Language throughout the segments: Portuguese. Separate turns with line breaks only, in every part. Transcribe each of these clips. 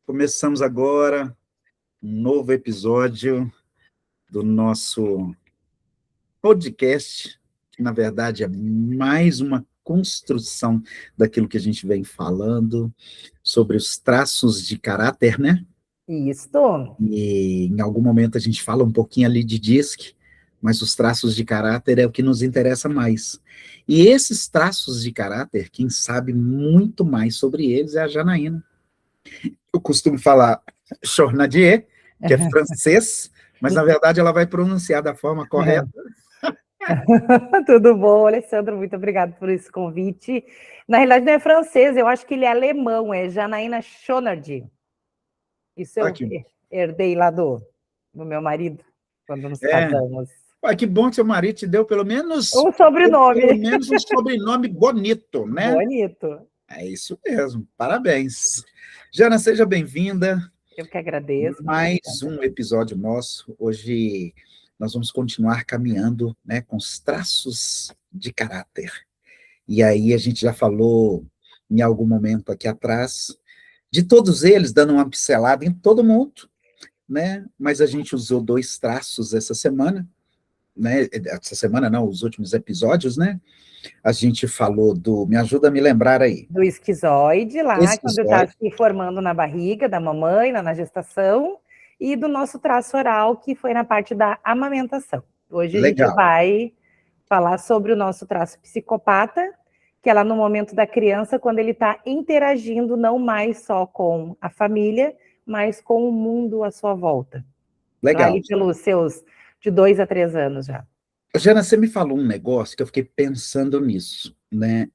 Começamos agora um novo episódio do nosso podcast, que na verdade é mais uma construção daquilo que a gente vem falando sobre os traços de caráter, né?
Isso.
E em algum momento a gente fala um pouquinho ali de DISC, mas os traços de caráter é o que nos interessa mais. E esses traços de caráter, quem sabe muito mais sobre eles é a Janaína. Eu costumo falar Chornadier, que é francês, mas na verdade ela vai pronunciar da forma correta.
Tudo bom, Alessandro? Muito obrigado por esse convite. Na realidade, não é francês, eu acho que ele é alemão, é Janaína Schonard. Isso eu herdei lá do meu marido, quando nos casamos.
Que bom que seu marido te deu pelo menos
um sobrenome.
Pelo menos um sobrenome bonito, né?
Bonito.
É isso mesmo, parabéns. Jana, seja bem-vinda.
Eu que agradeço.
Mais um episódio nosso. Hoje nós vamos continuar caminhando, né, com os traços de caráter. E aí a gente já falou em algum momento aqui atrás de todos eles, dando uma pincelada em todo mundo, né? Mas a gente usou 2 traços essa semana, né? Essa semana não, os últimos episódios, né? A gente falou do... Me ajuda a me lembrar aí.
Do esquizoide lá, quando está se formando na barriga da mamãe, lá na gestação, e do nosso traço oral, que foi na parte da amamentação. Hoje a gente vai falar sobre o nosso traço psicopata, que é lá no momento da criança, quando ele está interagindo não mais só com a família, mas com o mundo à sua volta.
Legal.
Ali pelos seus de 2 a 3 anos já.
Jana, você me falou um negócio que eu fiquei pensando nisso, né?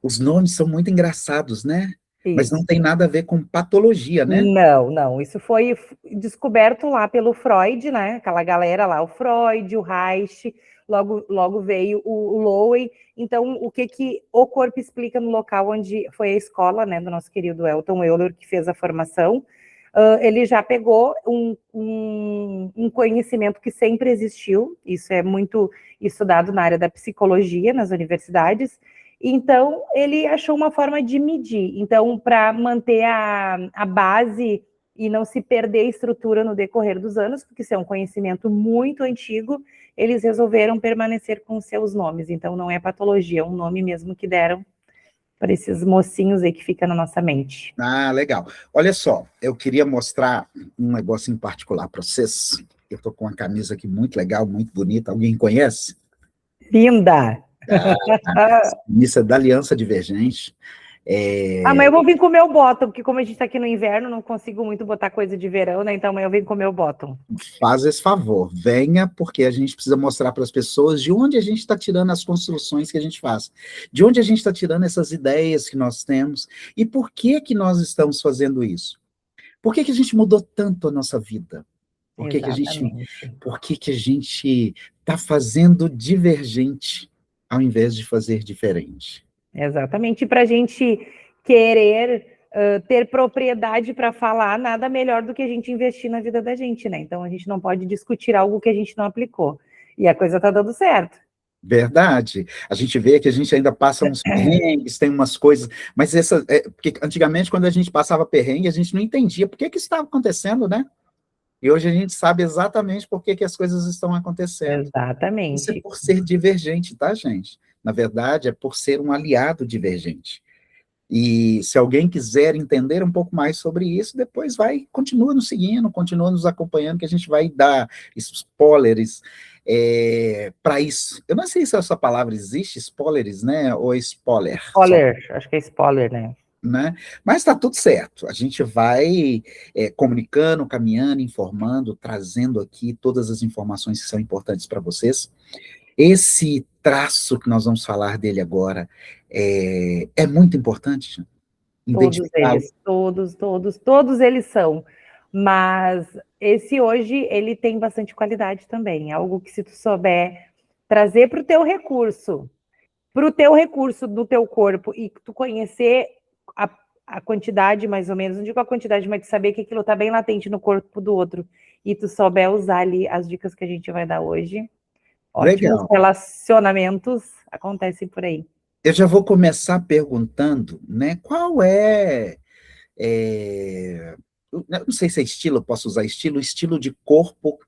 Os nomes são muito engraçados, né? Isso. Mas não tem nada a ver com patologia, né?
Não. Isso foi descoberto lá pelo Freud, né? Aquela galera lá, o Freud, o Reich, logo veio o Lowen. Então, o que o corpo explica no local onde foi a escola, né, do nosso querido Elton Euler, que fez a formação, ele já pegou um conhecimento que sempre existiu, isso é muito estudado na área da psicologia, nas universidades. Então, ele achou uma forma de medir. Então, para manter a base e não se perder a estrutura no decorrer dos anos, porque isso é um conhecimento muito antigo, eles resolveram permanecer com seus nomes. Então, não é patologia, é um nome mesmo que deram para esses mocinhos aí que fica na nossa mente.
Ah, legal. Olha só, eu queria mostrar um negócio em particular para vocês. Eu estou com uma camisa aqui muito legal, muito bonita. Alguém conhece?
Linda!
Camisa da Aliança Divergente.
Amanhã eu vou vir com o meu bottom, porque como a gente está aqui no inverno, não consigo muito botar coisa de verão, né? Então amanhã eu venho com o meu bottom.
Faz esse favor, venha, porque a gente precisa mostrar para as pessoas de onde a gente está tirando as construções que a gente faz, de onde a gente está tirando essas ideias que nós temos, e por que que nós estamos fazendo isso? Por que que a gente mudou tanto a nossa vida? Por que que a gente está fazendo divergente ao invés de fazer diferente?
Exatamente, para a gente querer ter propriedade para falar, nada melhor do que a gente investir na vida da gente, né? Então a gente não pode discutir algo que a gente não aplicou. E a coisa está dando certo.
Verdade. A gente vê que a gente ainda passa uns perrengues, tem umas coisas, mas porque antigamente, quando a gente passava perrengue, a gente não entendia por que que isso estava acontecendo, né? E hoje a gente sabe exatamente por que que as coisas estão acontecendo.
Exatamente.
Isso é por ser divergente, tá, gente? Na verdade, é por ser um aliado divergente. E se alguém quiser entender um pouco mais sobre isso, depois continua nos seguindo, continua nos acompanhando, que a gente vai dar spoilers para isso. Eu não sei se essa palavra existe, spoilers, né? Ou spoiler.
Spoiler, acho que é spoiler, né?
Mas está tudo certo. A gente vai comunicando, caminhando, informando, trazendo aqui todas as informações que são importantes para vocês. Esse traço que nós vamos falar dele agora é muito importante.
Todos eles são. Mas esse hoje, ele tem bastante qualidade também. Algo que se tu souber trazer para o teu recurso do teu corpo e tu conhecer a quantidade, mais ou menos, não digo a quantidade, mas de saber que aquilo está bem latente no corpo do outro e tu souber usar ali as dicas que a gente vai dar hoje, ótimos relacionamentos acontecem por aí.
Eu já vou começar perguntando, né, qual é eu não sei se é estilo, eu posso usar estilo de corpo,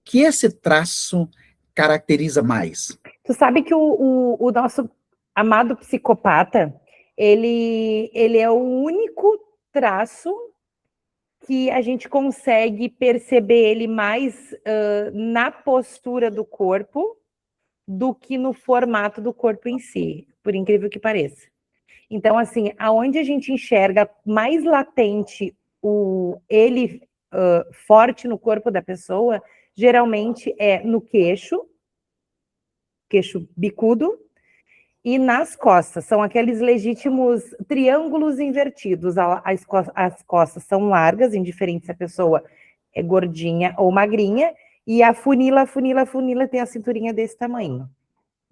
que esse traço caracteriza mais?
Tu sabe que o nosso amado psicopata, ele é o único traço que a gente consegue perceber ele mais na postura do corpo do que no formato do corpo em si, por incrível que pareça. Então, assim, aonde a gente enxerga mais latente ele forte no corpo da pessoa, geralmente é no queixo bicudo, e nas costas. São aqueles legítimos triângulos invertidos. As costas são largas, indiferente se a pessoa é gordinha ou magrinha, e a funila tem a cinturinha desse tamanho,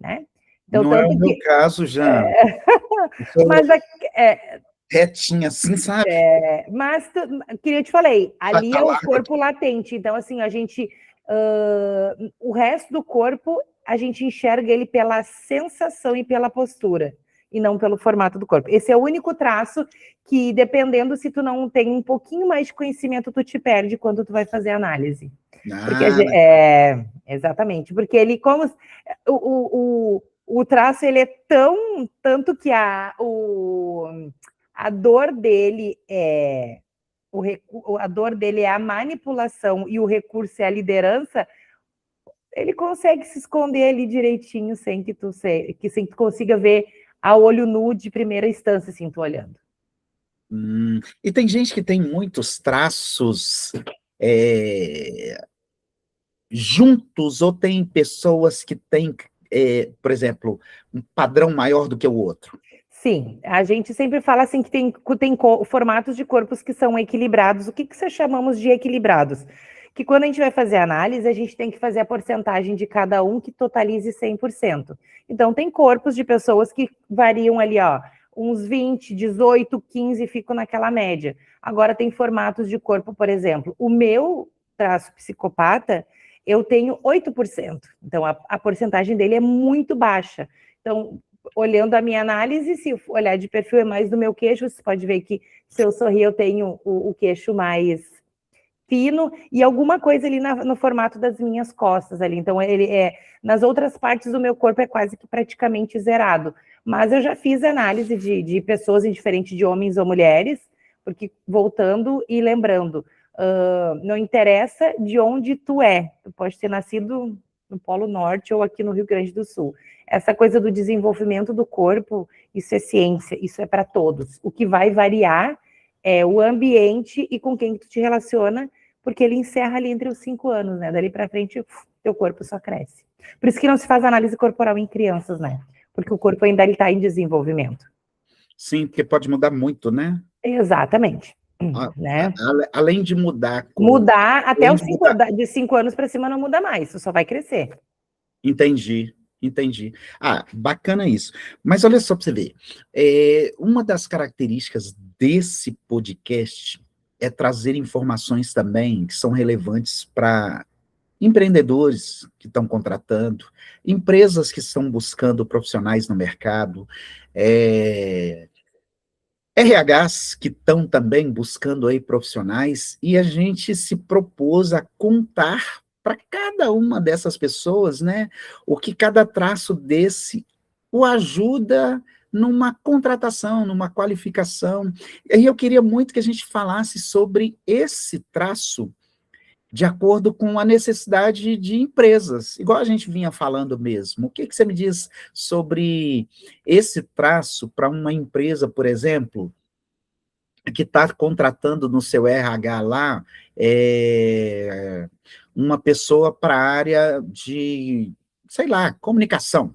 né? Então,
Não é o
tanto
meu
que...
caso, já.
Mas
Retinha assim, sabe?
mas que eu te falei, ali
Tá
é o
largo aqui.
corpo latente. Então, assim, a gente... o resto do corpo, a gente enxerga ele pela sensação e pela postura, e não pelo formato do corpo. Esse é o único traço que, dependendo se tu não tem um pouquinho mais de conhecimento, tu te perde quando tu vai fazer análise. Porque exatamente, porque ele, como o traço, ele é tanto que a dor dele é a dor dele é a manipulação e o recurso é a liderança. Ele consegue se esconder ali direitinho sem que tu consiga ver a olho nu de primeira instância, assim, tu olhando.
E tem gente que tem muitos traços juntos, ou tem pessoas que têm, por exemplo, um padrão maior do que o outro?
Sim, a gente sempre fala assim que tem formatos de corpos que são equilibrados. O que chamamos de equilibrados? Que quando a gente vai fazer análise, a gente tem que fazer a porcentagem de cada um que totalize 100%. Então, tem corpos de pessoas que variam ali, ó, uns 20, 18, 15, ficam naquela média. Agora, tem formatos de corpo, por exemplo, o meu traço psicopata, eu tenho 8%. Então, a porcentagem dele é muito baixa. Então, olhando a minha análise, se olhar de perfil é mais do meu queixo, você pode ver que se eu sorrir, eu tenho o queixo mais fino e alguma coisa ali no formato das minhas costas ali. Então, ele nas outras partes do meu corpo é quase que praticamente zerado. Mas eu já fiz análise de pessoas indiferente de homens ou mulheres, porque voltando e lembrando, não interessa de onde tu pode ter nascido no Polo Norte ou aqui no Rio Grande do Sul. Essa coisa do desenvolvimento do corpo, isso é ciência, isso é para todos. O que vai variar é o ambiente e com quem tu te relaciona, porque ele encerra ali entre os 5 anos, né? Dali para frente, teu corpo só cresce. Por isso que não se faz análise corporal em crianças, né? Porque o corpo ainda está em desenvolvimento.
Sim, porque pode mudar muito, né?
Exatamente. Né?
Além de mudar...
Mudar até os 5 de 5 anos para cima não muda mais, só vai crescer.
Entendi. Bacana isso. Mas olha só para você ver, uma das características desse podcast é trazer informações também que são relevantes para empreendedores que estão contratando, empresas que estão buscando profissionais no mercado, RHs que estão também buscando aí profissionais, e a gente se propôs a contar para cada uma dessas pessoas, né, o que cada traço desse o ajuda numa contratação, numa qualificação. E eu queria muito que a gente falasse sobre esse traço de acordo com a necessidade de empresas, igual a gente vinha falando mesmo. O que você me diz sobre esse traço para uma empresa, por exemplo, que está contratando no seu RH lá uma pessoa para a área de, sei lá, comunicação?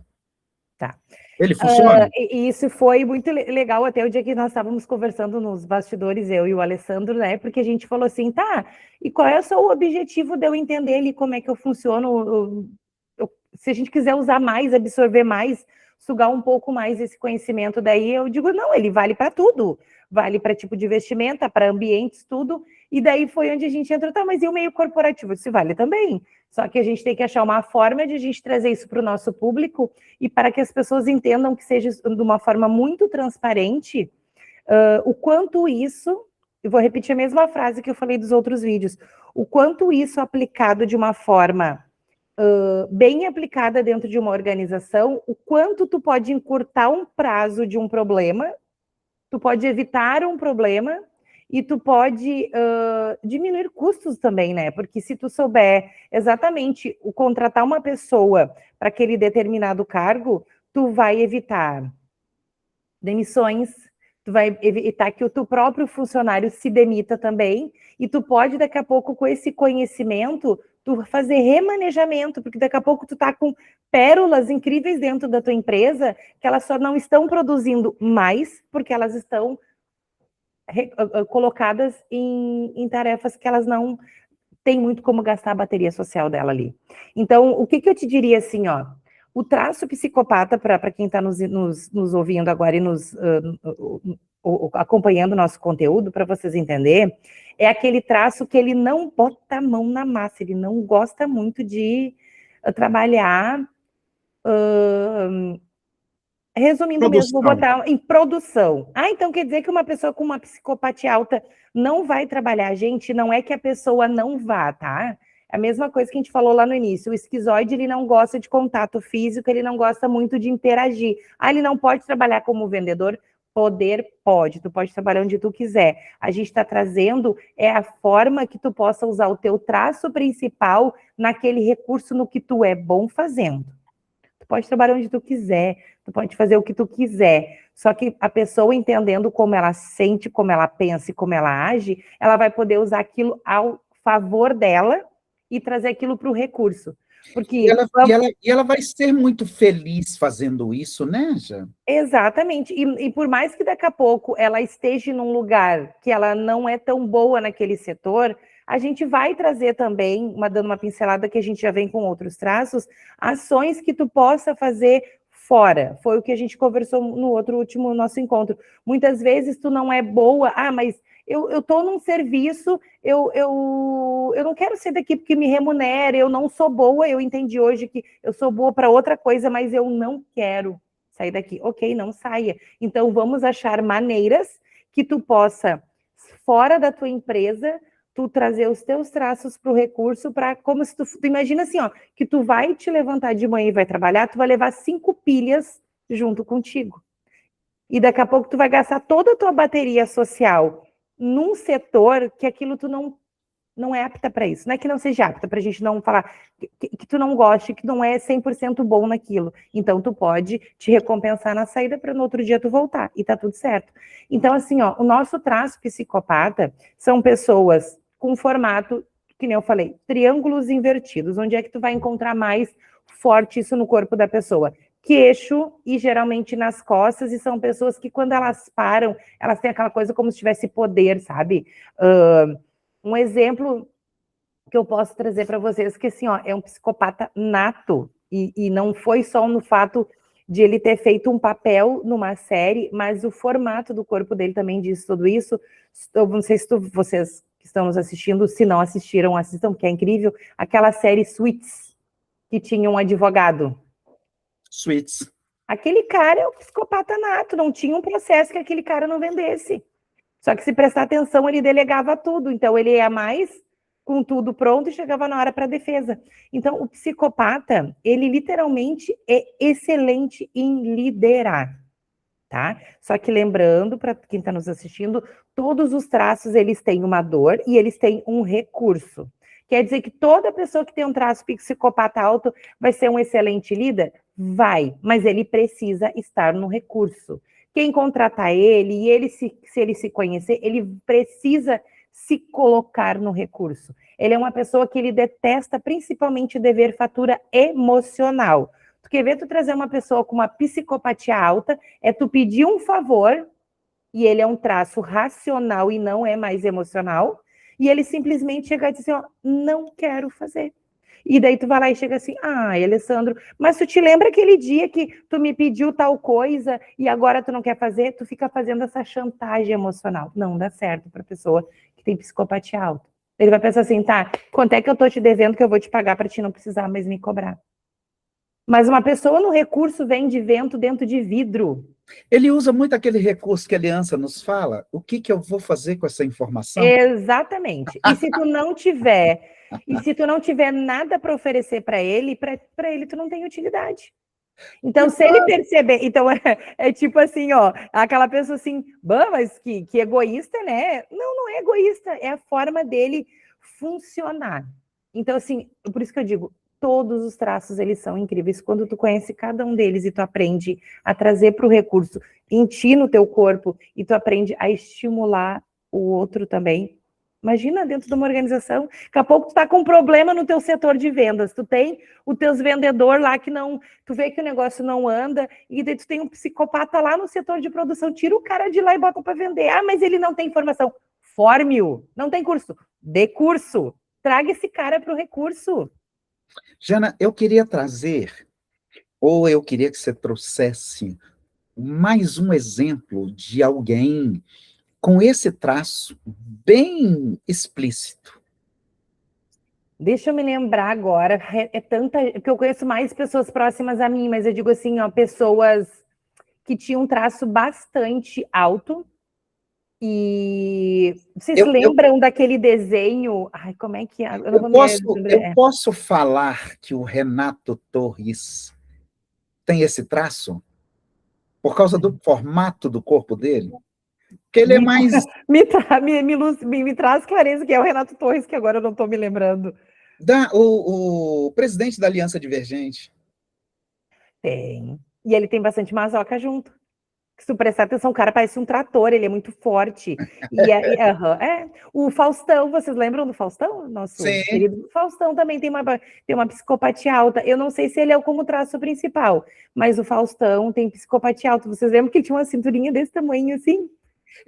Tá.
Ele funciona?
E isso foi muito legal até o dia que nós estávamos conversando nos bastidores, eu e o Alessandro, né? Porque a gente falou assim, tá, e qual é o objetivo de eu entender ali como é que eu funciono? Se a gente quiser usar mais, absorver mais, sugar um pouco mais esse conhecimento, daí eu digo, não, ele vale para tudo. Vale para tipo de vestimenta, para ambientes, tudo. E daí foi onde a gente entrou, tá, mas e o meio corporativo? Isso vale também. Só que a gente tem que achar uma forma de a gente trazer isso para o nosso público e para que as pessoas entendam que seja de uma forma muito transparente o quanto isso eu vou repetir a mesma frase que eu falei dos outros vídeos, o quanto isso aplicado de uma forma bem aplicada dentro de uma organização, o quanto tu pode encurtar um prazo de um problema, tu pode evitar um problema e tu pode diminuir custos também, né? Porque se tu souber exatamente o contratar uma pessoa para aquele determinado cargo, tu vai evitar demissões, tu vai evitar que o teu próprio funcionário se demita também, e tu pode, daqui a pouco, com esse conhecimento, tu fazer remanejamento, porque daqui a pouco tu tá com pérolas incríveis dentro da tua empresa, que elas só não estão produzindo mais, porque elas estão colocadas em tarefas que elas não têm muito como gastar a bateria social dela ali. Então, o que eu te diria assim, ó, o traço psicopata, para quem está nos ouvindo agora e acompanhando o nosso conteúdo, para vocês entenderem, é aquele traço que ele não bota a mão na massa, ele não gosta muito de trabalhar, resumindo mesmo, vou botar em produção. Então quer dizer que uma pessoa com uma psicopatia alta não vai trabalhar? Gente, não é que a pessoa não vá, tá? A mesma coisa que a gente falou lá no início, o esquizoide, ele não gosta de contato físico, ele não gosta muito de interagir. Ele não pode trabalhar como vendedor? Poder pode, tu pode trabalhar onde tu quiser. A gente está trazendo a forma que tu possa usar o teu traço principal naquele recurso no que tu é bom fazendo. Tu pode trabalhar onde tu quiser, tu pode fazer o que tu quiser, só que a pessoa entendendo como ela sente, como ela pensa e como ela age, ela vai poder usar aquilo ao favor dela e trazer aquilo para o recurso. Porque
e ela vai ser muito feliz fazendo isso, né, Já?
Exatamente. E por mais que daqui a pouco ela esteja num lugar que ela não é tão boa naquele setor, a gente vai trazer também, dando uma pincelada que a gente já vem com outros traços, ações que tu possa fazer fora. Foi o que a gente conversou no outro último nosso encontro. Muitas vezes tu não é boa, mas eu estou num serviço, eu não quero ser daqui porque me remunera, eu não sou boa, eu entendi hoje que eu sou boa para outra coisa, mas eu não quero sair daqui. Ok, não saia. Então, vamos achar maneiras que tu possa, fora da tua empresa, tu trazer os teus traços para o recurso, para como se tu imagina assim, ó, que tu vai te levantar de manhã e vai trabalhar, tu vai levar 5 pilhas junto contigo. E daqui a pouco tu vai gastar toda a tua bateria social num setor que aquilo tu não é apta para isso. Não é que não seja apta, para a gente não falar que tu não goste, que não é 100% bom naquilo. Então, tu pode te recompensar na saída para no outro dia tu voltar, e tá tudo certo. Então, assim, ó, o nosso traço psicopata são pessoas com formato, que nem eu falei, triângulos invertidos. Onde é que tu vai encontrar mais forte isso no corpo da pessoa? Queixo e geralmente nas costas, e são pessoas que quando elas param, elas têm aquela coisa como se tivesse poder, sabe? Um exemplo que eu posso trazer para vocês, que assim, ó, é um psicopata nato, e não foi só no fato de ele ter feito um papel numa série, mas o formato do corpo dele também diz tudo isso. Eu não sei se vocês que estão nos assistindo, se não assistiram, assistam, porque é incrível, aquela série Suits, que tinha um advogado.
Suits.
Aquele cara é um psicopata nato, não tinha um processo que aquele cara não vendesse. Só que se prestar atenção, ele delegava tudo. Então, ele ia mais com tudo pronto e chegava na hora para a defesa. Então, o psicopata, ele literalmente é excelente em liderar, tá? Só que lembrando, para quem está nos assistindo, todos os traços, eles têm uma dor e eles têm um recurso. Quer dizer que toda pessoa que tem um traço psicopata alto vai ser um excelente líder? Vai, mas ele precisa estar no recurso. Quem contratar ele, e ele se ele se conhecer, ele precisa se colocar no recurso. Ele é uma pessoa que ele detesta principalmente dever fatura emocional. Tu quer ver tu trazer uma pessoa com uma psicopatia alta, é tu pedir um favor, e ele é um traço racional e não é mais emocional, e ele simplesmente chega e diz assim, ó, não quero fazer. E daí tu vai lá e chega assim, Alessandro, mas tu te lembra aquele dia que tu me pediu tal coisa e agora tu não quer fazer? Tu fica fazendo essa chantagem emocional. Não dá certo para pessoa que tem psicopatia alta. Ele vai pensar assim, tá, quanto é que eu tô te devendo que eu vou te pagar para ti não precisar mais me cobrar? Mas uma pessoa no recurso vem de vento dentro de vidro.
Ele usa muito aquele recurso que a Aliança nos fala, o que que eu vou fazer com essa informação?
Exatamente. E se tu não tiver nada para oferecer para ele tu não tem utilidade. Então, se ele
Exato.
perceber, então é tipo assim, ó, aquela pessoa assim, mas que egoísta, né? Não, não é egoísta, é a forma dele funcionar. Então, assim, por isso que eu digo, todos os traços, eles são incríveis. Quando tu conhece cada um deles e tu aprende a trazer para o recurso em ti, no teu corpo, e tu aprende a estimular o outro também. Imagina dentro de uma organização, daqui a pouco tu tá com um problema no teu setor de vendas, tu tem os teus vendedores lá que não, tu vê que o negócio não anda, e daí tu tem um psicopata lá no setor de produção, tira o cara de lá e bota para vender. Ah, mas ele não tem formação. Forme-o. Não tem curso. Dê curso. Traga esse cara para o recurso.
Jana, eu queria trazer, ou eu queria que você trouxesse mais um exemplo de alguém com esse traço bem explícito.
Deixa eu me lembrar agora, é tanta, porque eu conheço mais pessoas próximas a mim, mas eu digo assim, ó, pessoas que tinham um traço bastante alto. E vocês lembram daquele desenho? Ai, como é que é? Eu não vou me lembrar.
Eu posso falar que o Renato Torres tem esse traço por causa do formato do corpo dele? Que ele é mais...
Me traz clareza, que é o Renato Torres, que agora eu não estou me lembrando.
O presidente da Aliança Divergente.
Tem. E ele tem bastante mazoca junto. Se tu prestar atenção, o cara parece um trator, ele é muito forte. O Faustão, vocês lembram do Faustão? Nosso
Sim.
querido Faustão também tem uma psicopatia alta. Eu não sei se ele é como traço principal, mas o Faustão tem psicopatia alta. Vocês lembram que ele tinha uma cinturinha desse tamanho assim?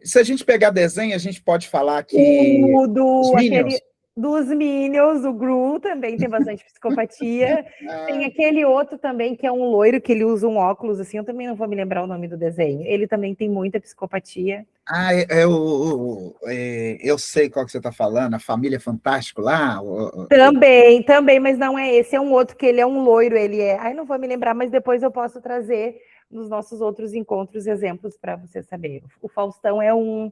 Se a gente pegar desenho, a gente pode falar que os Minions.
Dos Minions, o Gru também tem bastante psicopatia. Tem aquele outro também, que é um loiro, que ele usa um óculos, assim, eu também não vou me lembrar o nome do desenho. Ele também tem muita psicopatia.
Eu sei qual que você está falando, a Família Fantástico lá.
Também, mas não é esse, é um outro, que ele é um loiro, ele é... Ai, não vou me lembrar, mas depois eu posso trazer nos nossos outros encontros exemplos para você saber. O Faustão é um...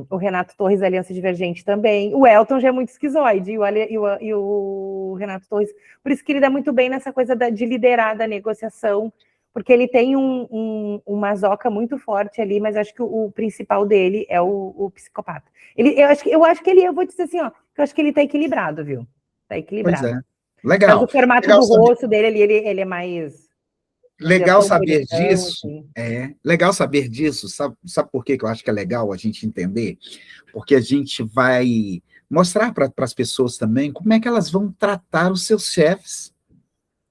o Renato Torres, Aliança Divergente também. O Elton já é muito esquizoide, e o Renato Torres, por isso que ele dá muito bem nessa coisa de liderar da negociação, porque ele tem uma zoca muito forte ali, mas acho que o principal dele é o psicopata. Eu acho que ele, eu vou dizer assim, ó, eu acho que ele tá equilibrado, viu? Tá
Pois
equilibrado.
é.
Mas
Legal.
o formato
Legal
do
saber,
rosto dele ali, ele é mais... Não é
legal
tão
saber
bonitão,
disso.
assim.
Legal saber disso. Sabe por que eu acho que é legal a gente entender? Porque a gente vai mostrar para as pessoas também como é que elas vão tratar os seus chefes.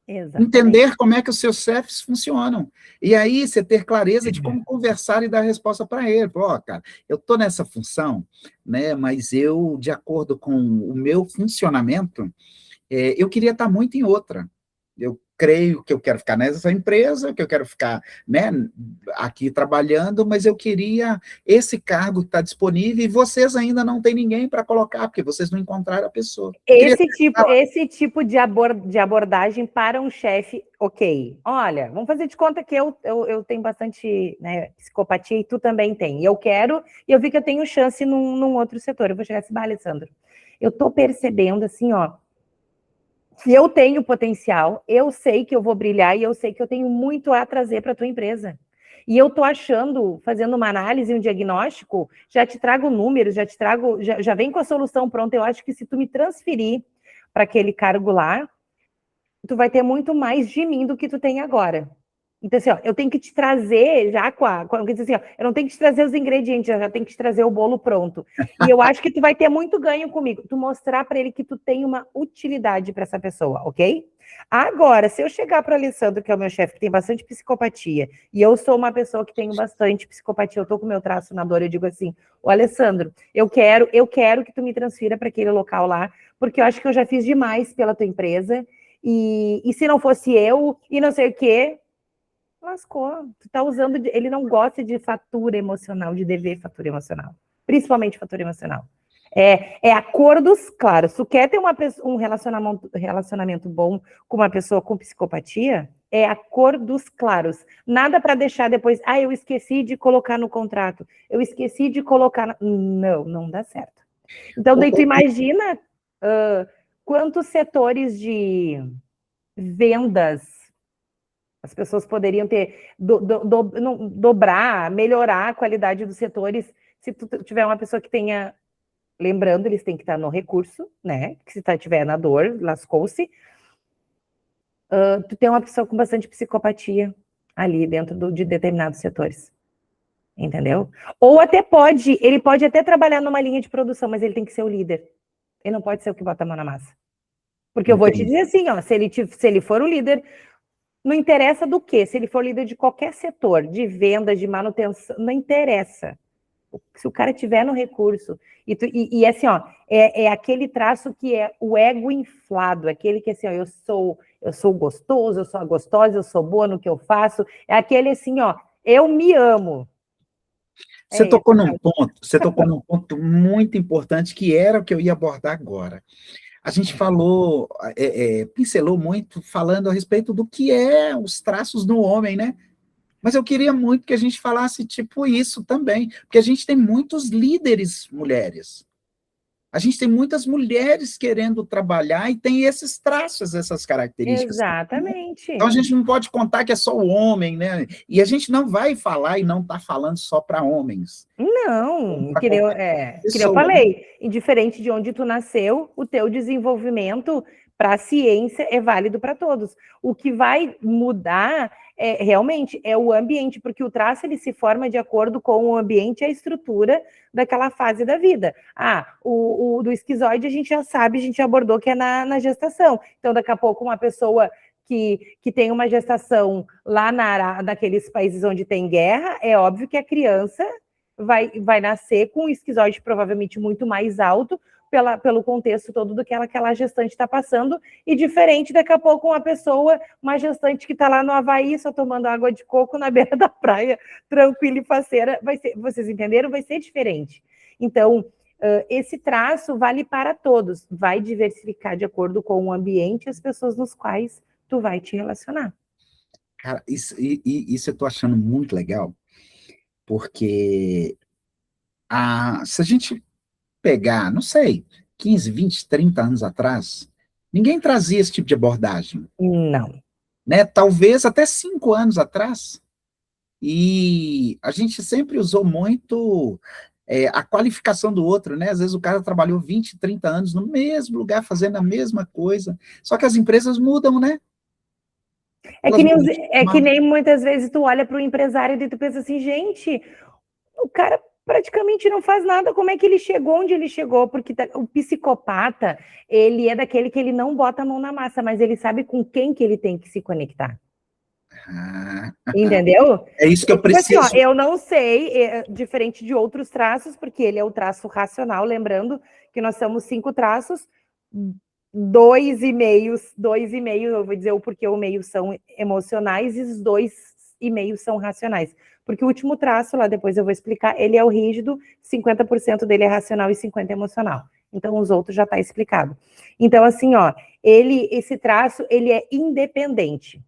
Exatamente.
Entender como é que os seus chefes funcionam. E aí você ter clareza de como conversar e dar resposta para ele. Ó, cara, eu estou nessa função, né, mas eu, de acordo com o meu funcionamento, eu queria estar muito em outra. Eu creio que eu quero ficar nessa empresa, que eu quero ficar, né, aqui trabalhando, mas eu queria esse cargo que está disponível e vocês ainda não têm ninguém para colocar, porque vocês não encontraram a pessoa.
Esse tipo de abordagem para um chefe, ok. Olha, vamos fazer de conta que eu tenho bastante, né, psicopatia e tu também tem. E eu vi que eu tenho chance num outro setor. Eu vou chegar assim, Alessandro, eu tô percebendo assim, ó, que eu tenho potencial, eu sei que eu vou brilhar e eu sei que eu tenho muito a trazer para a tua empresa. E eu tô achando, fazendo uma análise, um diagnóstico, já te trago números, já vem com a solução pronta. Eu acho que se tu me transferir para aquele cargo lá, tu vai ter muito mais de mim do que tu tem agora. Então, assim, ó, eu tenho que te trazer já assim, ó, eu não tenho que te trazer os ingredientes, eu já tenho que te trazer o bolo pronto. E eu acho que tu vai ter muito ganho comigo, tu mostrar para ele que tu tem uma utilidade para essa pessoa, ok? Agora, se eu chegar para o Alessandro, que é o meu chefe, que tem bastante psicopatia, e eu sou uma pessoa que tenho bastante psicopatia, eu tô com o meu traço na dor, eu digo assim, ô Alessandro, eu quero que tu me transfira para aquele local lá, porque eu acho que eu já fiz demais pela tua empresa, e se não fosse eu, e não sei o quê, lascou. Tu tá usando. Ele não gosta de fatura emocional, de dever fatura emocional. Principalmente fatura emocional. É acordos claros. Se tu quer ter um relacionamento bom com uma pessoa com psicopatia, é a cor dos claros. Nada para deixar depois, eu esqueci de colocar no contrato, eu esqueci de colocar... Não dá certo. Então, daí tu imagina quantos setores de vendas as pessoas poderiam ter, dobrar, melhorar a qualidade dos setores, se tu tiver uma pessoa que tenha, lembrando, eles têm que estar no recurso, né, que se tiver na dor, lascou-se, tu tem uma pessoa com bastante psicopatia ali dentro de determinados setores, entendeu? Ou até ele pode até trabalhar numa linha de produção, mas ele tem que ser o líder, ele não pode ser o que bota a mão na massa. Porque eu vou te dizer assim, ó, se ele for o líder, não interessa do quê? Se ele for líder de qualquer setor, de venda, de manutenção, não interessa. Se o cara tiver no recurso, e assim, ó, é aquele traço que é o ego inflado, aquele que assim, ó, eu sou gostoso, eu sou a gostosa, eu sou boa no que eu faço, é aquele assim, ó, eu me amo.
Você tocou num ponto muito importante, que era o que eu ia abordar agora. A gente falou, pincelou muito, falando a respeito do que é os traços do homem, né? Mas eu queria muito que a gente falasse tipo isso também, porque a gente tem muitos líderes mulheres. A gente tem muitas mulheres querendo trabalhar e tem esses traços, essas características.
Exatamente.
Então a gente não pode contar que é só o homem, né? E a gente não vai falar e não está falando só para homens.
Não, que eu falei, indiferente de onde tu nasceu, o teu desenvolvimento para a ciência é válido para todos. O que vai mudar realmente é o ambiente, porque o traço ele se forma de acordo com o ambiente e a estrutura daquela fase da vida. O do esquizoide a gente já sabe, a gente abordou que é na gestação. Então, daqui a pouco, uma pessoa que tem uma gestação lá naqueles países onde tem guerra, é óbvio que a criança vai nascer com um esquizoide provavelmente muito mais alto pelo contexto todo do que aquela gestante está passando, e diferente daqui a pouco uma gestante que está lá no Havaí só tomando água de coco na beira da praia, tranquila e faceira, vocês entenderam? Vai ser diferente. Então, esse traço vale para todos, vai diversificar de acordo com o ambiente e as pessoas nos quais tu vai te relacionar.
Cara, isso eu estou achando muito legal, porque se a gente pegar, não sei, 15, 20, 30 anos atrás, ninguém trazia esse tipo de abordagem.
Não.
Né? Talvez até 5 anos atrás. E a gente sempre usou muito a qualificação do outro, né? Às vezes o cara trabalhou 20, 30 anos no mesmo lugar, fazendo a mesma coisa. Só que as empresas mudam, né?
Que nem muitas vezes tu olha para o empresário e tu pensa assim, gente, o cara praticamente não faz nada, como é que ele chegou onde ele chegou? Porque o psicopata, ele é daquele que ele não bota a mão na massa, mas ele sabe com quem que ele tem que se conectar. Entendeu?
É isso que eu preciso.
Assim, eu não sei, diferente de outros traços, porque ele é o traço racional, lembrando que nós somos 5 traços, 2,5, eu vou dizer o porquê o meio são emocionais e os 2,5 são racionais. Porque o último traço, lá depois eu vou explicar, ele é o rígido, 50% dele é racional e 50% emocional. Então, os outros já está explicado. Então, assim, esse traço, ele é independente.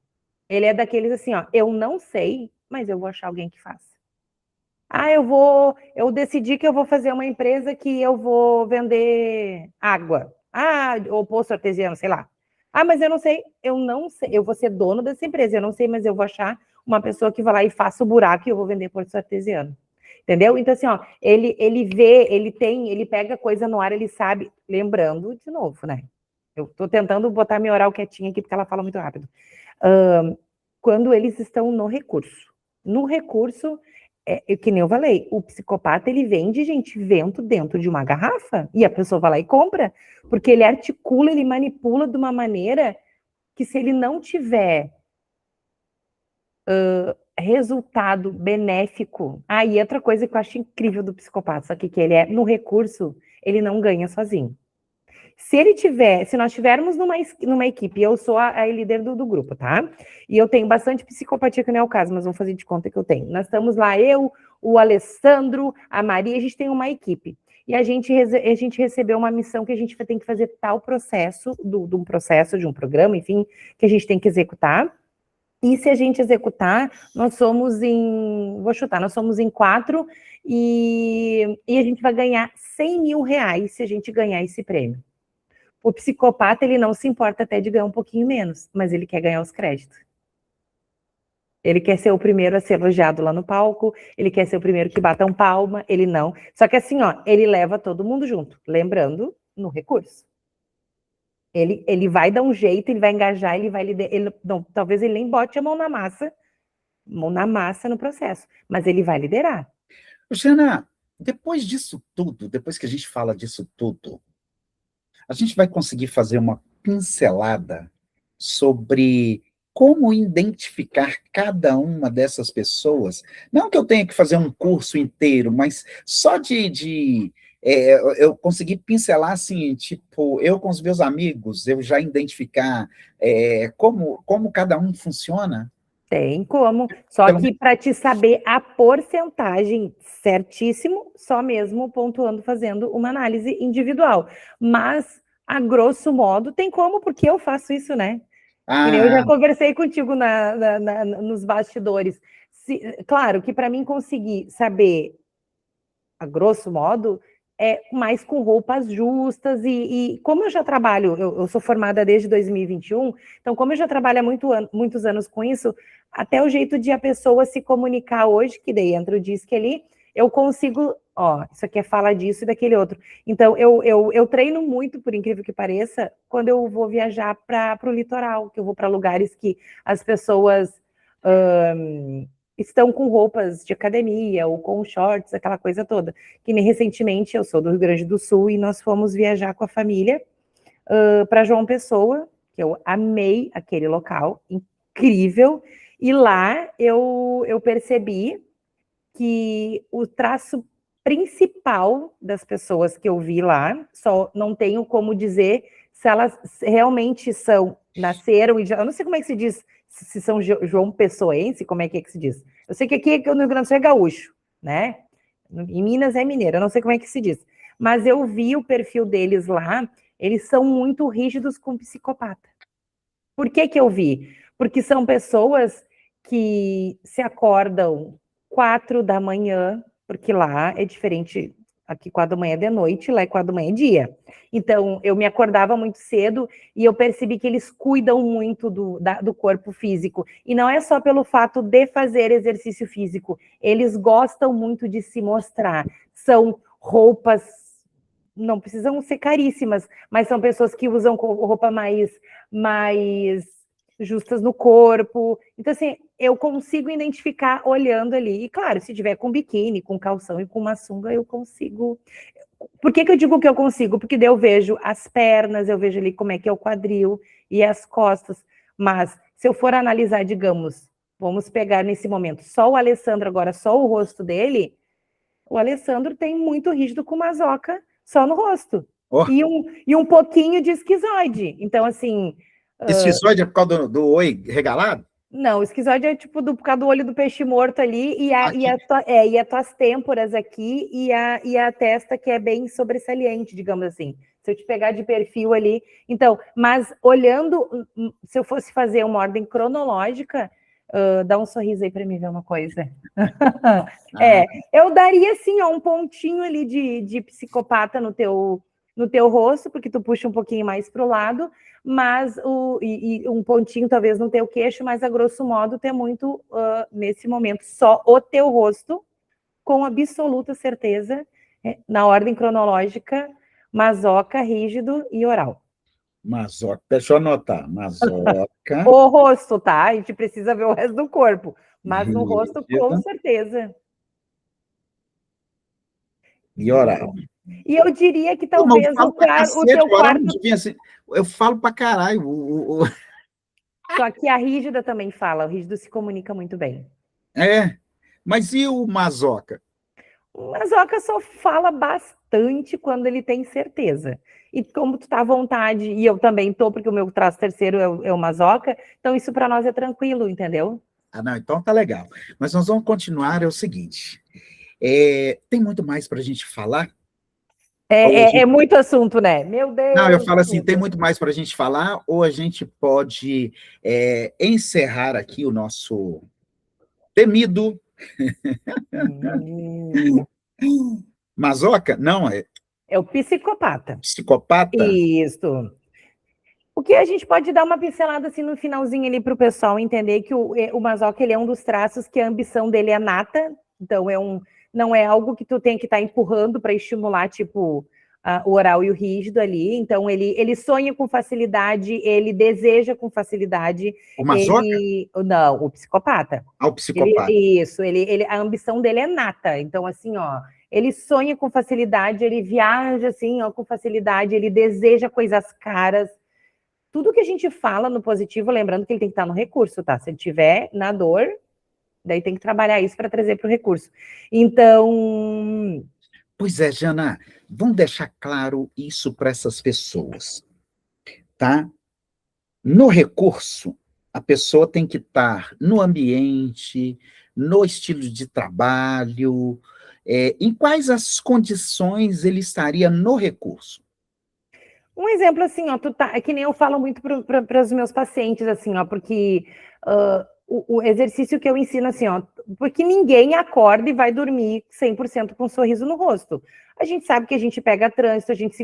Ele é daqueles assim, eu não sei, mas eu vou achar alguém que faça. Eu decidi que eu vou fazer uma empresa que eu vou vender água. Ou poço artesiano, sei lá. Mas eu não sei, eu vou ser dono dessa empresa, eu não sei, mas eu vou achar uma pessoa que vai lá e faça o buraco e eu vou vender poço artesiano. Entendeu? Então, assim, ele vê, ele pega coisa no ar, ele sabe, lembrando, de novo, né? Eu tô tentando botar minha oral quietinha aqui, porque ela fala muito rápido. Quando eles estão no recurso. No recurso, que nem eu falei, o psicopata, ele vende, gente, vento dentro de uma garrafa, e a pessoa vai lá e compra, porque ele articula, ele manipula de uma maneira que se ele não tiver resultado benéfico, e outra coisa que eu acho incrível do psicopata, só que ele no recurso, ele não ganha sozinho. Se nós tivermos numa equipe, eu sou a líder do grupo, tá? E eu tenho bastante psicopatia, que não é o caso, mas vamos fazer de conta que eu tenho. Nós estamos lá, eu, o Alessandro, a Maria, a gente tem uma equipe. E a gente recebeu uma missão que a gente tem que fazer tal processo, de um programa, enfim, que a gente tem que executar. E se a gente executar, nós somos em, vou chutar, nós somos em 4 e a gente vai ganhar 100 mil reais se a gente ganhar esse prêmio. O psicopata, ele não se importa até de ganhar um pouquinho menos, mas ele quer ganhar os créditos. Ele quer ser o primeiro a ser elogiado lá no palco, ele quer ser o primeiro que batam palma, ele não. Só que assim, ó, ele leva todo mundo junto, lembrando, no recurso. Ele vai dar um jeito, ele vai engajar, ele vai liderar, não, talvez ele nem bote a mão na massa no processo, mas ele vai liderar.
Luciana, depois disso tudo, depois que a gente fala disso tudo, a gente vai conseguir fazer uma pincelada sobre como identificar cada uma dessas pessoas. Não que eu tenha que fazer um curso inteiro, mas só eu consegui pincelar assim, tipo, eu com os meus amigos, eu já identificar como cada um funciona.
Tem como, só que para te saber a porcentagem certíssimo, só mesmo pontuando, fazendo uma análise individual. Mas, a grosso modo, tem como, porque eu faço isso, né? Eu já conversei contigo nos bastidores. Claro que para mim conseguir saber, a grosso modo, é mais com roupas justas e como eu já trabalho, eu sou formada desde 2021, então como eu já trabalho há muitos anos com isso, até o jeito de a pessoa se comunicar hoje, que daí entra o disque ali, eu consigo, ó, isso aqui é fala disso e daquele outro. Então, eu treino muito, por incrível que pareça, quando eu vou viajar para o litoral, que eu vou para lugares que as pessoas estão com roupas de academia ou com shorts, aquela coisa toda. Que nem recentemente, eu sou do Rio Grande do Sul e nós fomos viajar com a família para João Pessoa, que eu amei aquele local, incrível, e lá eu percebi que o traço principal das pessoas que eu vi lá, só não tenho como dizer se elas realmente nasceram, eu não sei como é que se diz, se são João Pessoense, como é que se diz. Eu sei que aqui no Rio Grande do Sul é gaúcho, né? Em Minas é mineiro, eu não sei como é que se diz. Mas eu vi o perfil deles lá, eles são muito rígidos com psicopata. Por que eu vi? Porque são pessoas que se acordam 4 da manhã, porque lá é diferente, aqui 4 da manhã é de noite, lá é 4 da manhã é dia. Então, eu me acordava muito cedo e eu percebi que eles cuidam muito do corpo físico. E não é só pelo fato de fazer exercício físico, eles gostam muito de se mostrar. São roupas, não precisam ser caríssimas, mas são pessoas que usam roupa mais justas no corpo. Então, assim, eu consigo identificar olhando ali. E, claro, se tiver com biquíni, com calção e com uma sunga, eu consigo. Por que eu digo que eu consigo? Porque daí eu vejo as pernas, eu vejo ali como é que é o quadril e as costas. Mas, se eu for analisar, digamos, vamos pegar nesse momento só o Alessandro agora, só o rosto dele, o Alessandro tem muito rígido com mazoca só no rosto. Oh. E um pouquinho de esquizoide. Então, assim...
Esquizoide é por causa do oi regalado?
Não, esquizoide é tipo por causa do olho do peixe morto ali e as tuas têmporas aqui e a testa que é bem sobressalente, digamos assim. Se eu te pegar de perfil ali. Então, mas olhando, se eu fosse fazer uma ordem cronológica, dá um sorriso aí para mim ver uma coisa. Eu daria assim, ó, um pontinho ali de psicopata no teu rosto, porque tu puxa um pouquinho mais para o lado, mas um pontinho talvez no teu queixo, mas a grosso modo tem muito, nesse momento, só o teu rosto, com absoluta certeza, na ordem cronológica, mazoca, rígido e oral.
Mazoca, deixa eu anotar, mazoca.
O rosto, tá? A gente precisa ver o resto do corpo, mas no rosto, com certeza.
E oral.
E eu diria que talvez o teu quarto...
Eu falo pra caralho.
Só que a rígida também fala, o rígido se comunica muito bem.
Mas e o mazoca?
O mazoca só fala bastante quando ele tem certeza. E como tu tá à vontade, e eu também tô, porque o meu traço terceiro é o mazoca, então isso para nós é tranquilo, entendeu?
Não, então tá legal. Mas nós vamos continuar, é o seguinte, tem muito mais para a gente falar, Ou a
É
gente...
muito assunto, né? Meu
Não, eu
Deus,
falo assim, tem
tudo.
muito mais para a gente falar, ou a gente pode encerrar aqui o nosso temido
Hum,
Mazoca? Não, é
É o psicopata.
psicopata?
Isso. O que a gente pode dar uma pincelada assim no finalzinho ali para o pessoal entender que o Mazoca ele é um dos traços que a ambição dele é nata, então não é algo que tu tem que estar empurrando para estimular, tipo, o oral e o rígido ali. Então ele sonha com facilidade, ele deseja com facilidade,
O Mazoca?
não, o psicopata.
Ah, o psicopata.
A ambição dele é nata. Então, assim, ó, ele sonha com facilidade, ele viaja assim, ó, com facilidade, ele deseja coisas caras. Tudo que a gente fala no positivo, lembrando que ele tem que estar no recurso, tá? Se ele tiver na dor, daí tem que trabalhar isso para trazer para o recurso. Então,
Pois é, Jana, vamos deixar claro isso para essas pessoas, tá? No recurso, a pessoa tem que estar no ambiente, no estilo de trabalho, em quais as condições ele estaria no recurso.
um exemplo assim, ó, é que nem eu falo muito para os meus pacientes, assim, ó, porque o exercício que eu ensino, assim, ó, porque ninguém acorda e vai dormir 100% com um sorriso no rosto. A gente sabe que a gente pega trânsito, a gente se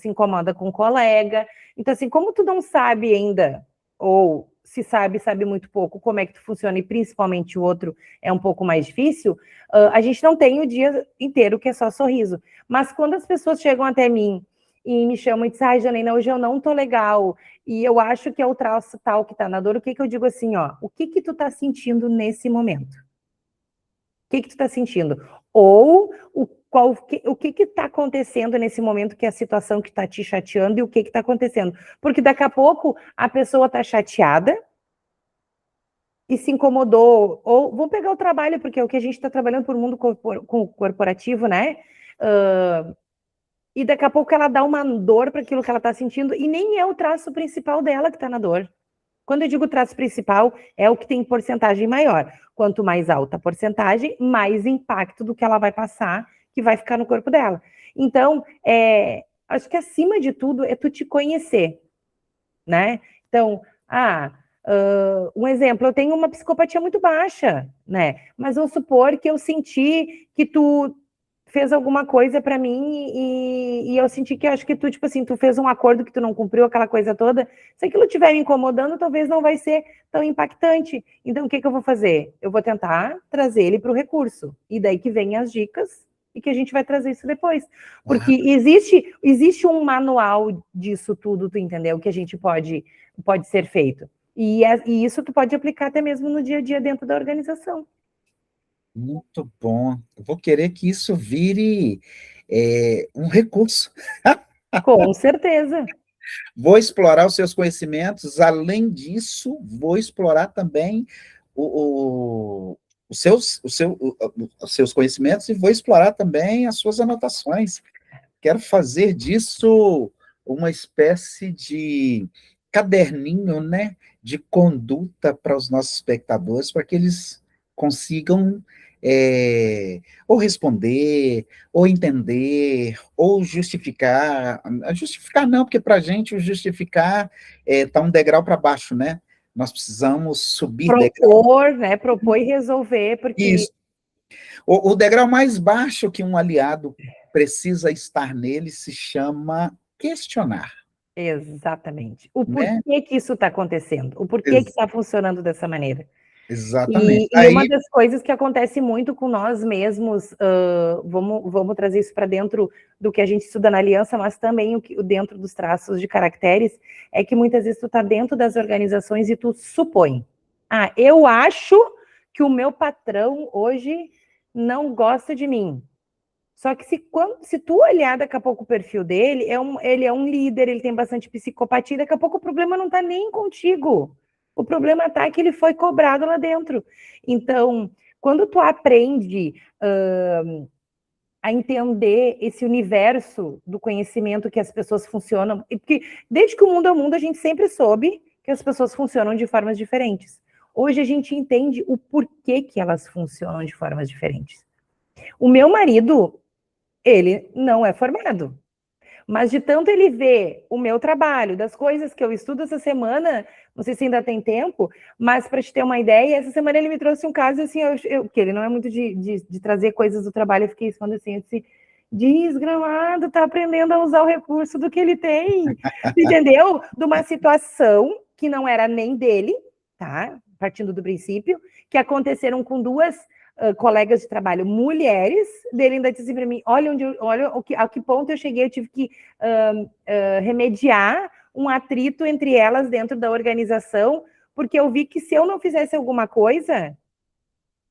incomoda com um colega. Então, assim, como tu não sabe ainda, ou se sabe, sabe muito pouco, como é que tu funciona, e principalmente o outro é um pouco mais difícil, a gente não tem o dia inteiro que é só sorriso. Mas quando as pessoas chegam até mim e me chamam e dizem, ai, Janaína, hoje eu não tô legal, e eu acho que é o traço tal que tá na dor, o que eu digo assim, ó, o que tu tá sentindo nesse momento? O que tu tá sentindo? Ou o que tá acontecendo nesse momento, que é a situação que tá te chateando, e o que tá acontecendo? Porque daqui a pouco a pessoa tá chateada e se incomodou, ou vamos pegar o trabalho, porque é o que a gente está trabalhando por mundo corporativo, né? E daqui a pouco ela dá uma dor para aquilo que ela está sentindo, e nem é o traço principal dela que está na dor. Quando eu digo traço principal, é o que tem porcentagem maior. Quanto mais alta a porcentagem, mais impacto do que ela vai passar, que vai ficar no corpo dela. Então, acho que acima de tudo é tu te conhecer, né? Então, um exemplo, eu tenho uma psicopatia muito baixa, né? Mas vamos supor que eu senti que tu fez alguma coisa para mim e eu senti que acho que tu, tipo assim, tu fez um acordo que tu não cumpriu, aquela coisa toda. Se aquilo estiver me incomodando, talvez não vai ser tão impactante. Então, o que eu vou fazer? Eu vou tentar trazer ele para o recurso. E daí que vem as dicas e que a gente vai trazer isso depois. Porque existe um manual disso tudo, tu entendeu? Que a gente pode ser feito. E isso tu pode aplicar até mesmo no dia a dia dentro da organização.
Muito bom. Eu vou querer que isso vire um recurso.
Com certeza.
Vou explorar os seus conhecimentos, além disso, vou explorar também os seus conhecimentos e vou explorar também as suas anotações. Quero fazer disso uma espécie de caderninho, né, de conduta para os nossos espectadores, para que eles consigam ou responder, ou entender, ou justificar. Justificar não, porque para a gente o justificar está um degrau para baixo, né? Nós precisamos subir degrau.
Propor, né? Propor e resolver, porque
Isso. O degrau mais baixo que um aliado precisa estar nele se chama questionar,
exatamente. O
né?
porquê que isso está acontecendo, o porquê que está funcionando dessa maneira.
Exatamente.
E uma
Aí,
das coisas que acontece muito com nós mesmos, vamos trazer isso para dentro do que a gente estuda na aliança, mas também dentro dos traços de caracteres, é que muitas vezes tu está dentro das organizações e tu supõe. Eu acho que o meu patrão hoje não gosta de mim. Só que se tu olhar daqui a pouco o perfil dele, ele é um líder, ele tem bastante psicopatia, daqui a pouco o problema não está nem contigo. O problema está que ele foi cobrado lá dentro. Então, quando tu aprende a entender esse universo do conhecimento que as pessoas funcionam, porque desde que o mundo é o mundo, a gente sempre soube que as pessoas funcionam de formas diferentes. Hoje a gente entende o porquê que elas funcionam de formas diferentes. O meu marido, ele não é formado. Mas de tanto ele ver o meu trabalho, das coisas que eu estudo essa semana, não sei se ainda tem tempo, mas para te ter uma ideia, essa semana ele me trouxe um caso assim, porque ele não é muito de trazer coisas do trabalho, eu fiquei falando assim, desgramado, tá aprendendo a usar o recurso do que ele tem, entendeu? De uma situação que não era nem dele, tá? Partindo do princípio, que aconteceram com duas colegas de trabalho mulheres, dele ainda disse para mim, olha a que ponto eu cheguei, eu tive que remediar um atrito entre elas dentro da organização, porque eu vi que se eu não fizesse alguma coisa,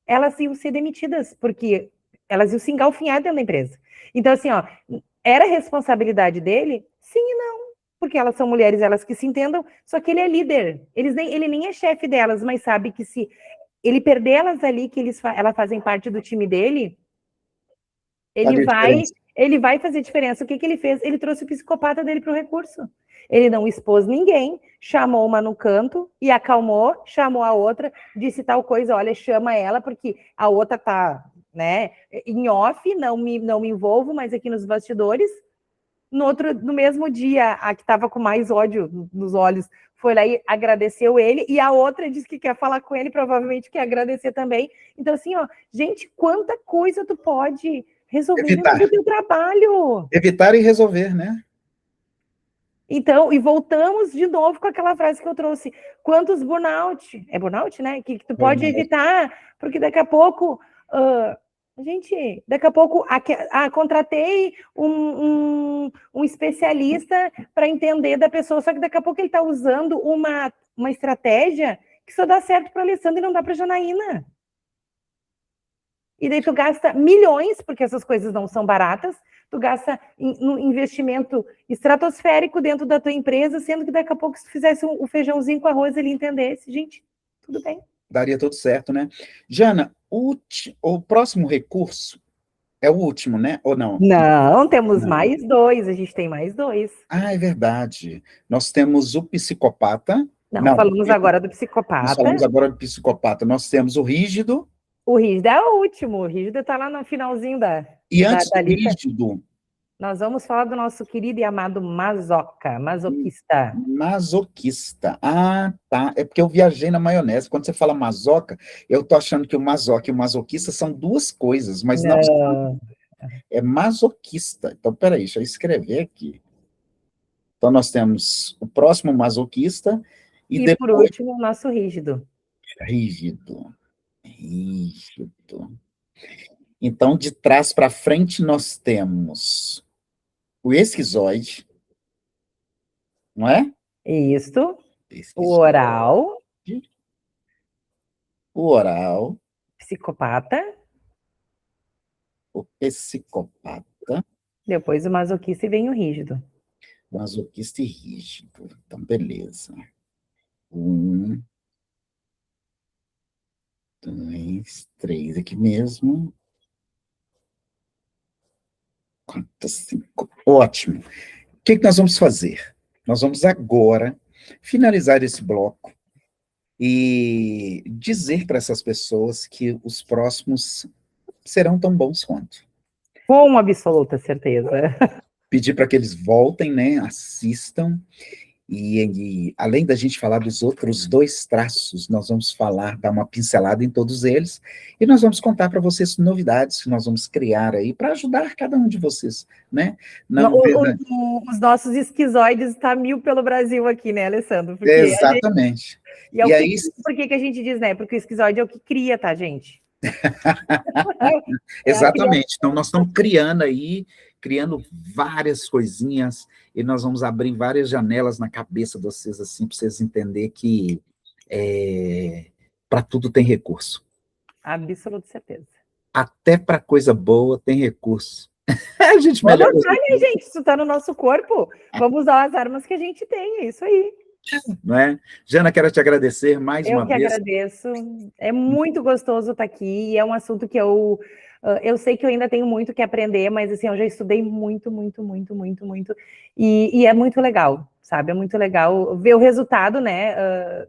elas iam ser demitidas, porque elas iam se engalfinhar dentro da empresa. Então, assim, ó, era responsabilidade dele? Sim e não, porque elas são mulheres, elas que se entendam, só que ele é líder, ele nem é chefe delas, mas sabe que se ele perder elas ali, que elas fazem parte do time dele, ele vai fazer diferença. O que ele fez? Ele trouxe o psicopata dele para o recurso. Ele não expôs ninguém, chamou uma no canto e acalmou, chamou a outra, disse tal coisa, olha, chama ela, porque a outra tá, né, em off, não me envolvo, mas aqui nos bastidores. No mesmo dia, a que estava com mais ódio nos olhos foi lá e agradeceu ele, e a outra disse que quer falar com ele, provavelmente quer agradecer também. Então, assim, ó, gente, quanta coisa tu pode resolver dentro do teu trabalho.
Evitar e resolver, né?
Então, e voltamos de novo com aquela frase que eu trouxe. Quantos burnout? É burnout, né? Que tu pode evitar, porque daqui a pouco... gente, daqui a pouco contratei um especialista para entender da pessoa, só que daqui a pouco ele está usando uma estratégia que só dá certo para a Alessandra e não dá para a Janaína. E daí tu gasta milhões, porque essas coisas não são baratas, tu gasta um investimento estratosférico dentro da tua empresa, sendo que daqui a pouco se tu fizesse o feijãozinho com arroz ele entendesse, gente, tudo bem.
Daria tudo certo, né? Jana, o próximo recurso é o último, né? Ou não?
Não, temos mais dois, a gente tem mais dois.
Ah, é verdade. Nós temos o psicopata.
Não, falamos agora do psicopata.
Nós falamos agora do psicopata. Nós temos o rígido.
O rígido é o último. O rígido está lá no finalzinho da
E antes do
lista.
rígido...
Nós vamos falar do nosso querido e amado masoquista.
Masoquista. Ah, tá. É porque eu viajei na maionese. Quando você fala masoca, eu tô achando que o masoca e o masoquista são duas coisas, mas não são. É masoquista. Então, peraí, deixa eu escrever aqui. Então, nós temos o próximo masoquista e depois...
por último, o nosso rígido.
Rígido. Então, de trás para frente, nós temos o esquizoide, não é?
Isso. O oral.
O oral.
Psicopata.
O psicopata.
Depois o masoquista e vem o rígido.
Masoquista e rígido. Então, beleza. 1, 2, 3, aqui mesmo. 4, 5. Ótimo. O que nós vamos fazer? Nós vamos agora finalizar esse bloco e dizer para essas pessoas que os próximos serão tão bons quanto.
Com absoluta certeza.
Pedir para que eles voltem, né, assistam, e além da gente falar dos outros dois traços, nós vamos dar uma pincelada em todos eles, e nós vamos contar para vocês novidades que nós vamos criar aí, para ajudar cada um de vocês, né?
Os nossos esquizoides estão 1000 pelo Brasil aqui, né, Alessandro?
Porque exatamente.
Por que a gente diz, né? Porque o esquizoide é o que cria, tá, gente?
Exatamente. Então, nós estamos criando várias coisinhas, e nós vamos abrir várias janelas na cabeça de vocês, assim, para vocês entenderem que para tudo tem recurso.
Absoluta certeza.
Até para coisa boa tem recurso.
A gente melhora. Vamos usar, né, gente? Isso está no nosso corpo. Vamos usar as armas que a gente tem, é isso aí.
Não é? Jana, quero te agradecer mais uma vez.
Eu que agradeço. É muito gostoso estar aqui, e é um assunto que eu sei que eu ainda tenho muito que aprender, mas assim, eu já estudei muito, e é muito legal, sabe? É muito legal ver o resultado, né?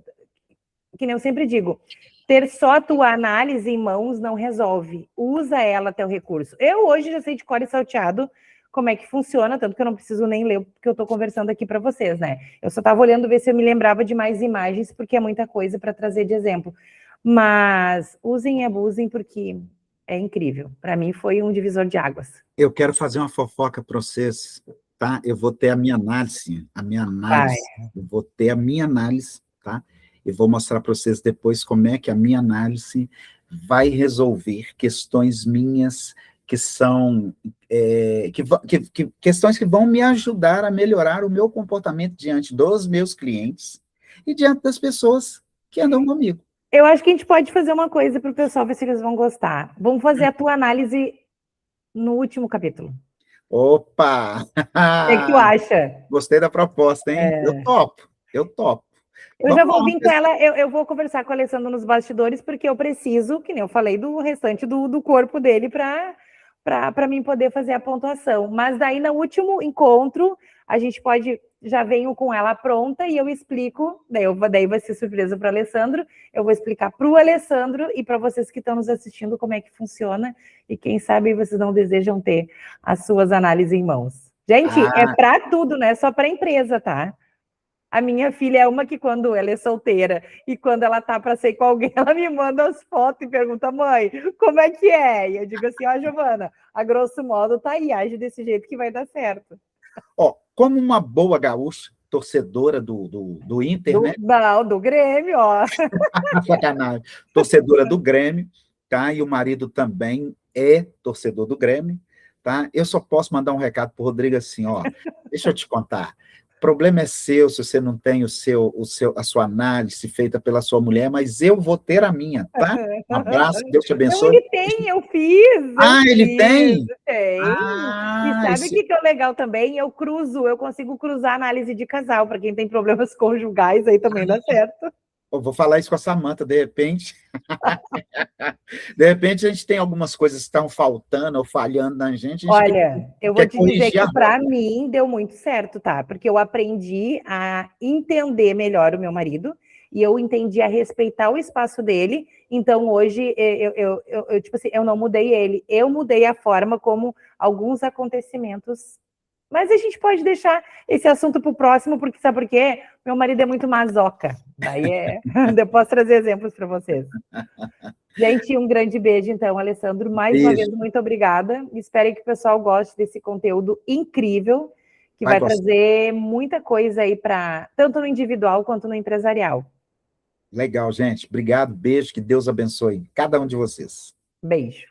Que nem eu sempre digo, ter só a tua análise em mãos não resolve. Usa ela a teu recurso. Eu hoje já sei de cor e salteado como é que funciona, tanto que eu não preciso nem ler o que eu estou conversando aqui para vocês, né? Eu só estava olhando ver se eu me lembrava de mais imagens, porque é muita coisa para trazer de exemplo. Mas usem e abusem, porque é incrível. Para mim foi um divisor de águas.
Eu quero fazer uma fofoca para vocês, tá? Eu vou ter a minha
Vai.
análise, eu vou ter a minha análise, tá? E vou mostrar para vocês depois como é que a minha análise vai resolver questões minhas que são questões que vão me ajudar a melhorar o meu comportamento diante dos meus clientes e diante das pessoas que andam comigo.
Eu acho que a gente pode fazer uma coisa para o pessoal ver se eles vão gostar. Vamos fazer a tua análise no último capítulo.
Opa!
O que tu acha?
Gostei da proposta, hein? Eu topo, eu topo.
Eu já vou vir com ela, eu vou conversar com a Alessandra nos bastidores, porque eu preciso, que nem eu falei, do restante do corpo dele para mim poder fazer a pontuação. Mas daí, no último encontro, a gente pode, já venho com ela pronta e eu explico, daí vai ser surpresa para o Alessandro, eu vou explicar para o Alessandro e para vocês que estão nos assistindo como é que funciona, e quem sabe vocês não desejam ter as suas análises em mãos. Gente, é para tudo, não é só para empresa, tá? A minha filha é uma que, quando ela é solteira e quando ela tá para sair com alguém, ela me manda as fotos e pergunta: mãe, como é que é? E eu digo assim: ó, Giovana, a grosso modo tá aí, age desse jeito que vai dar certo.
Ó, como uma boa gaúcha, torcedora do Inter, né?
Não, do Grêmio, ó.
Sacanagem. Torcedora do Grêmio, tá? E o marido também é torcedor do Grêmio, tá? Eu só posso mandar um recado pro Rodrigo assim, ó, deixa eu te contar. O problema é seu se você não tem a sua análise feita pela sua mulher, mas eu vou ter a minha, tá? Um abraço, Deus te
Não,
abençoe.
ele tem, eu fiz.
Ele tem?
Tem. E sabe o que é legal também? Eu consigo cruzar a análise de casal, para quem tem problemas conjugais, aí também dá certo.
Eu vou falar isso com a Samanta, de repente. De repente a gente tem algumas coisas que estão faltando ou falhando na gente.
Olha, eu vou te dizer que para mim deu muito certo, tá? Porque eu aprendi a entender melhor o meu marido e eu entendi a respeitar o espaço dele. Então hoje eu tipo assim, eu não mudei ele, eu mudei a forma como alguns acontecimentos. Mas a gente pode deixar esse assunto para o próximo, porque sabe por quê? Meu marido é muito masoca. Daí eu posso trazer exemplos para vocês. Gente, um grande beijo, então, Alessandro. Mais uma vez, muito obrigada. Espero que o pessoal goste desse conteúdo incrível, que vai trazer muita coisa aí para tanto no individual quanto no empresarial.
Legal, gente. Obrigado, beijo, que Deus abençoe cada um de vocês.
Beijo.